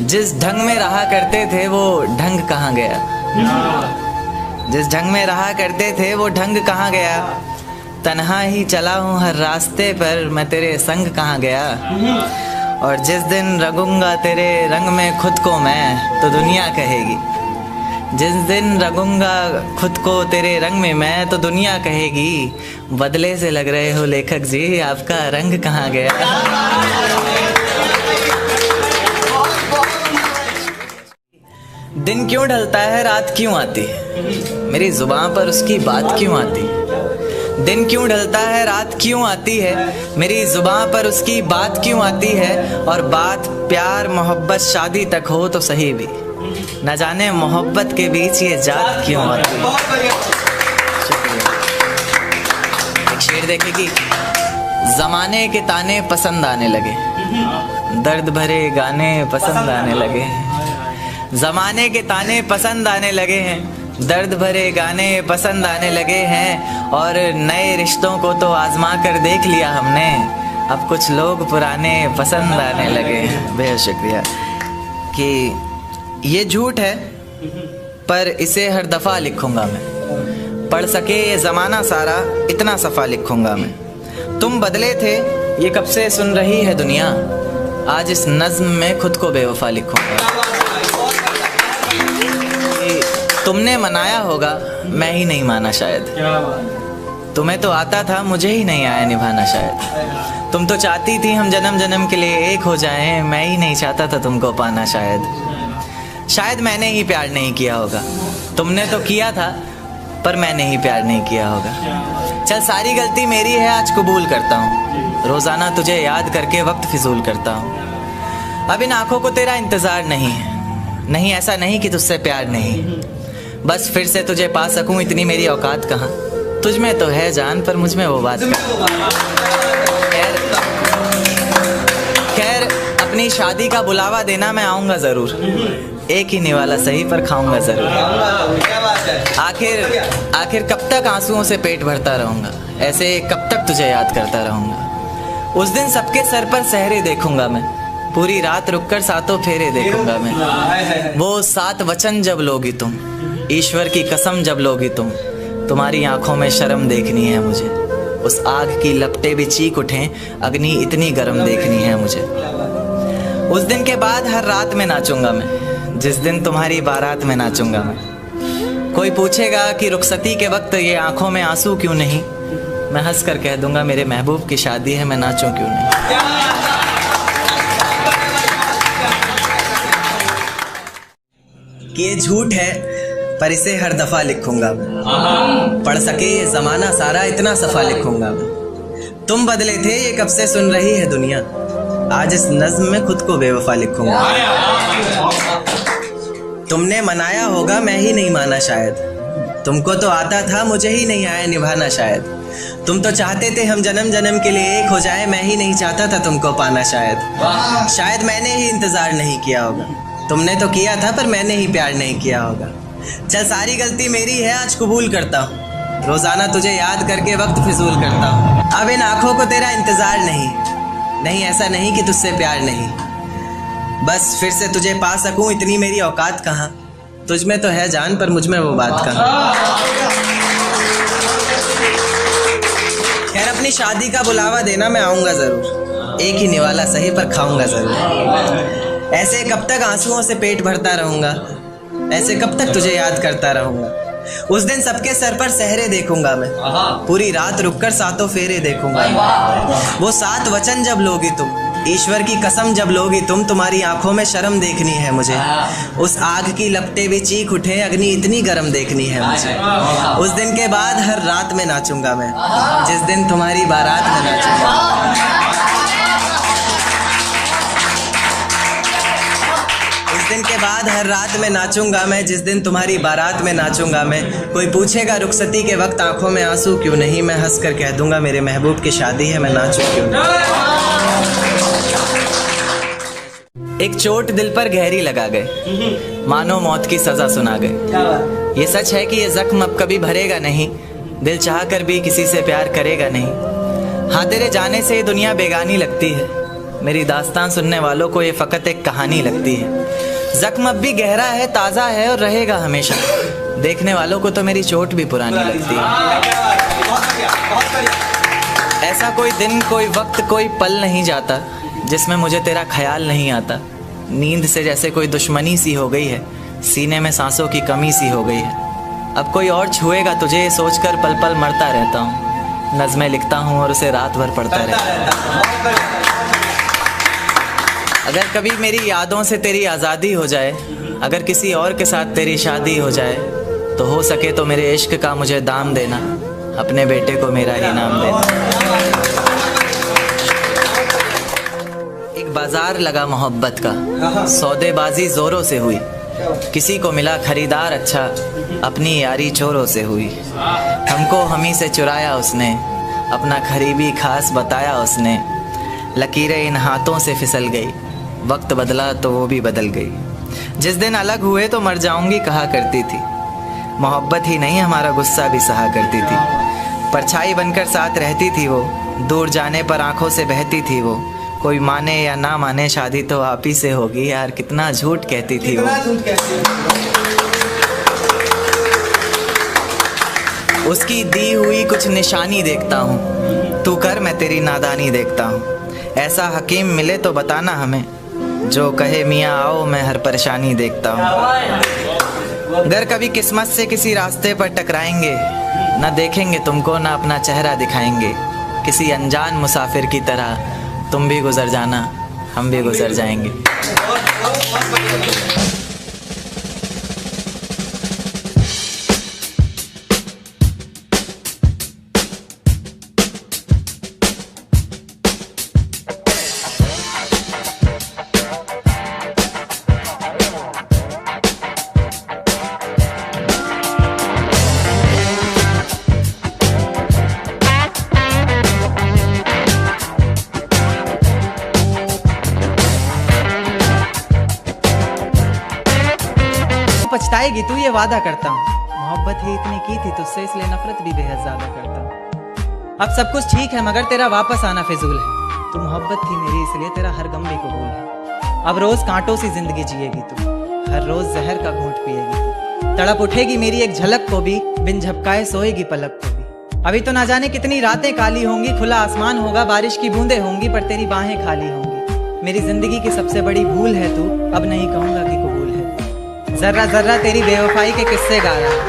जिस ढंग में रहा करते थे वो ढंग कहाँ गया। जिस ढंग में रहा करते थे वो ढंग कहाँ गया। तन्हा ही चला हूँ हर रास्ते पर, मैं तेरे संग कहाँ गया। और जिस दिन रंगूंगा तेरे रंग में खुद को मैं, तो दुनिया कहेगी। जिस दिन रंगूंगा खुद को तेरे रंग में मैं, तो दुनिया कहेगी, बदले से लग रहे हो लेखक जी, आपका रंग कहाँ गया। दिन क्यों ढलता है रात क्यों आती है, मेरी जुबान पर उसकी बात क्यों आती है। दिन क्यों ढलता है रात क्यों आती है, मेरी जुबान पर उसकी बात क्यों आती है। और बात प्यार मोहब्बत शादी तक हो तो सही भी, न जाने मोहब्बत के बीच ये जात क्यों आती है। एक शेर देखे कि जमाने के ताने पसंद आने लगे, दर्द भरे गाने पसंद आने लगे। जमाने के ताने पसंद आने लगे हैं, दर्द भरे गाने पसंद आने लगे हैं। और नए रिश्तों को तो आजमा कर देख लिया हमने, अब कुछ लोग पुराने पसंद आने लगे हैं। बेहद शुक्रिया। कि ये झूठ है पर इसे हर दफ़ा लिखूंगा मैं, पढ़ सके ये ज़माना सारा इतना सफ़ा लिखूंगा मैं। तुम बदले थे ये कब से सुन रही है दुनिया, आज इस नज़्म में खुद को बेवफा लिखूंगा। तुमने मनाया होगा मैं ही नहीं माना शायद, तुम्हें तो आता था मुझे ही नहीं आया निभाना शायद। तुम तो चाहती थी हम जन्म जन्म के लिए एक हो जाएं, मैं ही नहीं चाहता था तुमको पाना शायद। शायद मैंने ही प्यार नहीं किया होगा, तुमने तो किया था पर मैंने ही प्यार नहीं किया होगा। चल सारी गलती मेरी है आज कबूल करता हूँ, रोज़ाना तुझे याद करके वक्त फिजूल करता हूँ। अब इन आँखों को तेरा इंतज़ार नहीं है, नहीं ऐसा नहीं कि तुझसे प्यार नहीं, बस फिर से तुझे पा सकूं इतनी मेरी औकात कहाँ। तुझ में तो है जान पर मुझ में वो बात खैर अपनी शादी का बुलावा देना मैं आऊँगा ज़रूर, एक ही निवाला सही पर खाऊंगा ज़रूर। आखिर कब तक आंसुओं से पेट भरता रहूँगा, ऐसे कब तक तुझे याद करता रहूँगा। उस दिन सबके सर पर सहरे देखूंगा मैं, पूरी रात रुककर सातों फेरे देखूंगा मैं। वो 7 वचन जब लोगी तुम, ईश्वर की कसम जब लोगी तुम, तुम्हारी आंखों में शर्म देखनी है मुझे। उस आग की लपटें भी चीख उठें, अग्नि इतनी गर्म देखनी है मुझे। उस दिन के बाद हर रात में नाचूंगा मैं, जिस दिन तुम्हारी बारात में नाचूंगा मैं। कोई पूछेगा कि रुखसती के वक्त ये आंखों में आंसू क्यों नहीं, मैं हंस कर कह दूंगा मेरे महबूब की शादी है, मैं नाचूं क्यों नहीं। कि ये झूठ है पर इसे हर दफ़ा लिखूंगा मैं, पढ़ सके ये ज़माना सारा इतना सफ़ा लिखूंगा मैं। तुम बदले थे ये कब से सुन रही है दुनिया, आज इस नज़्म में खुद को बेवफा लिखूंगा। तुमने मनाया होगा मैं ही नहीं माना शायद, तुमको तो आता था मुझे ही नहीं आया निभाना शायद। तुम तो चाहते थे हम जन्म जन्म के लिए एक हो जाए, मैं ही नहीं चाहता था तुमको पाना शायद। शायद मैंने ही इंतज़ार नहीं किया होगा, तुमने तो किया था पर मैंने ही प्यार नहीं किया होगा। चल सारी गलती मेरी है आज कबूल करता हूँ, रोज़ाना तुझे याद करके वक्त फिजूल करता हूँ। अब इन आँखों को तेरा इंतज़ार नहीं, नहीं ऐसा नहीं कि तुझसे प्यार नहीं, बस फिर से तुझे पा सकूँ इतनी मेरी औकात कहाँ। तुझ में तो है जान पर मुझ में वो बात कहाँ। खैर अपनी शादी का बुलावा देना मैं आऊँगा ज़रूर, एक ही निवाला सही पर खाऊँगा ज़रूर। ऐसे कब तक आंसुओं से पेट भरता रहूँगा, ऐसे कब तक तुझे याद करता रहूँगा। उस दिन सबके सर पर सहरे देखूंगा मैं, पूरी रात रुककर सातों फेरे देखूंगा। वो 7 वचन जब लोगी तुम, ईश्वर की कसम जब लोगी तुम, तुम्हारी आंखों में शर्म देखनी है मुझे। उस आग की लपटें भी चीख उठे, अग्नि इतनी गर्म देखनी है मुझे। उस दिन के बाद हर रात में नाचूंगा मैं, जिस दिन तुम्हारी बारात में नाचूंगा। दिन के बाद हर रात में नाचूंगा मैं, जिस दिन तुम्हारी बारात में नाचूंगा मैं। कोई पूछेगा रुखसती के वक्त आंखों में आंसू क्यों नहीं, मैं हंस कर कह दूंगा मेरे महबूब की शादी है, मैं नाचूं क्यों नहीं। एक चोट दिल पर गहरी लगा गए, मानो मौत की सजा सुना गए। ये सच है कि ये जख्म अब कभी भरेगा नहीं, दिल चाह कर भी किसी से प्यार करेगा नहीं। हाँ तेरे जाने से ये दुनिया बेगानी लगती है, मेरी दास्तान सुनने वालों को ये फ़कत एक कहानी लगती है। ज़ख्म अब भी गहरा है, ताज़ा है और रहेगा हमेशा। देखने वालों को तो मेरी चोट भी पुरानी लगती है। ऐसा कोई दिन, कोई वक्त, कोई पल नहीं जाता जिसमें मुझे तेरा ख्याल नहीं आता। नींद से जैसे कोई दुश्मनी सी हो गई है, सीने में सांसों की कमी सी हो गई है। अब कोई और छुएगा तुझे ये सोचकर पल पल मरता रहता हूँ। नज़्में लिखता हूँ और उसे रात भर पढ़ता रहता हूँ। अगर कभी मेरी यादों से तेरी आज़ादी हो जाए, अगर किसी और के साथ तेरी शादी हो जाए, तो हो सके तो मेरे इश्क का मुझे दाम देना, अपने बेटे को मेरा ही नाम देना। एक बाजार लगा मोहब्बत का, सौदेबाजी जोरों से हुई। किसी को मिला खरीदार अच्छा, अपनी यारी चोरों से हुई। हमको हमी से चुराया उसने, अपना खरीबी खास बताया उसने। लकीरें इन हाथों से फिसल गई, वक्त बदला तो वो भी बदल गई। जिस दिन अलग हुए तो मर जाऊंगी कहा करती थी। मोहब्बत ही नहीं हमारा गुस्सा भी सहा करती थी। परछाई बनकर साथ रहती थी वो, दूर जाने पर आंखों से बहती थी वो। कोई माने या ना माने शादी तो आप ही से होगी यार, कितना झूठ कहती थी वो। उसकी दी हुई कुछ निशानी देखता हूँ, तू कर मैं तेरी नादानी देखता हूँ। ऐसा हकीम मिले तो बताना हमें, जो कहे मियाँ आओ मैं हर परेशानी देखता हूँ। अगर कभी किस्मत से किसी रास्ते पर टकराएंगे, ना देखेंगे तुमको ना अपना चेहरा दिखाएंगे। किसी अनजान मुसाफिर की तरह तुम भी गुजर जाना, हम भी गुजर जाएंगे। पछताएगी तू ये वादा करता हूँ। मोहब्बत ही इतनी की थी तुझसे, इसलिए नफरत भी बेहद ज्यादा करता हूँ। अब सब कुछ ठीक है मगर तेरा वापस आना फिजूल है। तू मोहब्बत थी मेरी इसलिए तेरा हर गम भी कबूल है। अब रोज कांटों सी जिंदगी जिएगी तू, हर रोज जहर का घूंट पिएगी तू। तड़प उठेगी मेरी एक झलक को भी, बिन झपकाए सोएगी पलक को भी। अभी तो ना जाने कितनी रातें काली होंगी, खुला आसमान होगा बारिश की बूंदें होंगी, पर तेरी बाहें खाली होंगी। मेरी जिंदगी की सबसे बड़ी भूल है तू, अब नहीं कहूंगा कि कबूल है। जर्रा जर्रा तेरी बेवफाई के किस्से गा रहा है,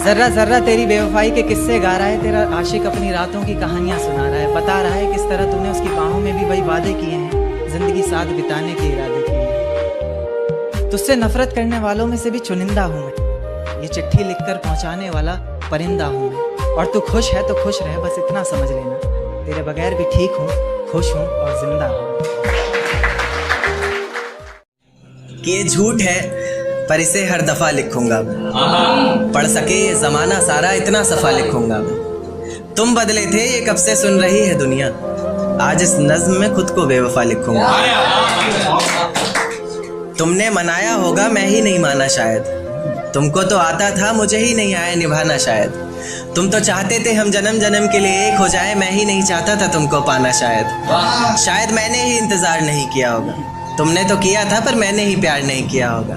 जर्रा जर्रा तेरी बेवफाई के किस्से गा रहा है। तेरा आशिक अपनी रातों की कहानियां सुना रहा है, बता रहा है किस तरह तूने उसकी बाहों में भी वही वादे किए हैं, जिंदगी साथ बिताने के इरादे किए हैं। तुझसे नफरत करने वालों में से भी चुनिंदा हूँ मैं, ये चिट्ठी लिखकर पहुंचाने वाला परिंदा हूँ मैं। और तू खुश है तो खुश रह, बस इतना समझ लेना, तेरे बगैर भी ठीक हूँ, खुश हूँ और जिंदा हूँ। कि ये झूठ है पर इसे हर दफा लिखूंगा मैं, पढ़ सके ये जमाना सारा इतना सफा लिखूंगा मैं। तुम बदले थे ये कब से सुन रही है दुनिया, आज इस नज्म में खुद को बेवफा लिखूंगा। तुमने मनाया होगा मैं ही नहीं माना शायद, तुमको तो आता था मुझे ही नहीं आया निभाना शायद। तुम तो चाहते थे हम जन्म जन्म के लिए एक हो जाए, मैं ही नहीं चाहता था तुमको पाना शायद। शायद मैंने ही इंतजार नहीं किया होगा, तुमने तो किया था पर मैंने ही प्यार नहीं किया होगा।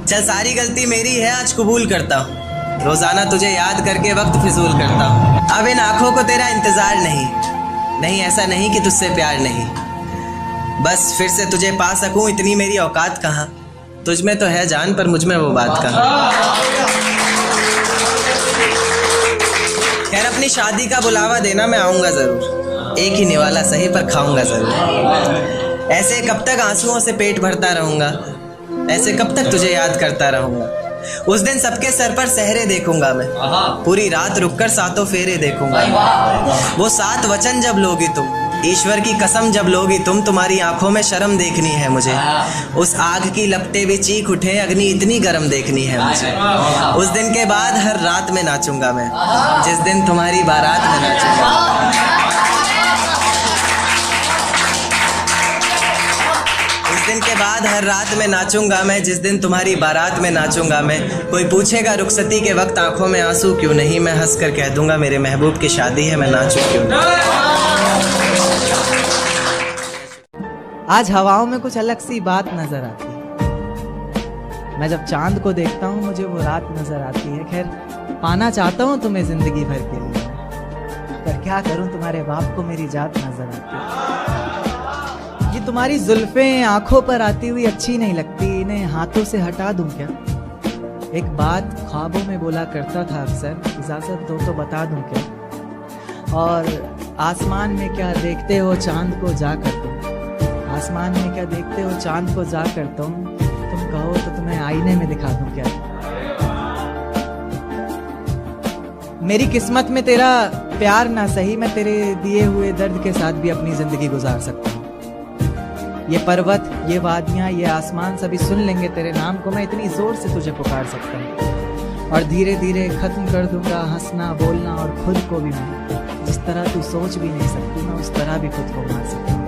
चल सारी गलती मेरी है आज कबूल करता हूँ, रोजाना तुझे याद करके वक्त फिजूल करता हूँ। अब इन आँखों को तेरा इंतजार नहीं, ऐसा नहीं कि तुझसे प्यार नहीं, बस फिर से तुझे पा सकूं इतनी मेरी औकात कहाँ। तुझ में तो है जान पर मुझ में वो बात कहाँ। खैर अपनी शादी का बुलावा देना मैं आऊँगा ज़रूर, एक ही निवाला सही पर खाऊंगा ज़रूर। ऐसे कब तक आंसुओं से पेट भरता रहूँगा, ऐसे कब तक तुझे याद करता रहूँगा। उस दिन सबके सर पर सहरे देखूंगा मैं, पूरी रात रुककर सातों फेरे देखूंगा। वो 7 वचन जब लोगी तुम, ईश्वर की कसम जब लोगी तुम, तुम्हारी आंखों में शर्म देखनी है मुझे। उस आग की लपटें भी चीख उठे, अग्नि इतनी गर्म देखनी है मुझे। उस दिन के बाद हर रात में नाचूंगा मैं, जिस दिन तुम्हारी बारात में नाचूंगा। उस दिन के बाद हर रात में नाचूंगा मैं, जिस दिन तुम्हारी बारात में नाचूंगा मैं। कोई पूछेगा रुखसती के वक्त आंखों में आंसू क्यों नहीं, मैं हंस कर कह दूंगा मेरे महबूब की शादी है, मैं नाचूं क्यों नहीं। आज हवाओं में कुछ अलग सी बात नजर आती है। मैं जब चांद को देखता हूँ मुझे वो रात नजर आती है। खैर पाना चाहता हूँ तुम्हें जिंदगी भर के लिए, पर क्या करूँ तुम्हारे बाप को मेरी जात नजर आती है। ये तुम्हारी जुल्फें आंखों पर आती हुई अच्छी नहीं लगती, इन्हें हाथों से हटा दूं क्या? एक बात ख्वाबों में बोला करता था अक्सर, इजाजत दो तो बता दूं क्या? और आसमान में क्या देखते हो चांद को जाकर तुम, आसमान में क्या देखते हो चांद को जाकर तुम कहो तो तुम्हें आईने में दिखा दूं क्या? मेरी किस्मत में तेरा प्यार ना सही, मैं तेरे दिए हुए दर्द के साथ भी अपनी जिंदगी गुजार सकता हूँ। ये पर्वत, ये वादियां, ये आसमान सभी सुन लेंगे तेरे नाम को, मैं इतनी जोर से तुझे पुकार सकता हूँ। और धीरे धीरे खत्म कर दूंगा हंसना बोलना और खुद को भी मैं, जिस तरह तू सोच भी नहीं सकती मैं उस तरह भी खुद को मार सकता हूँ।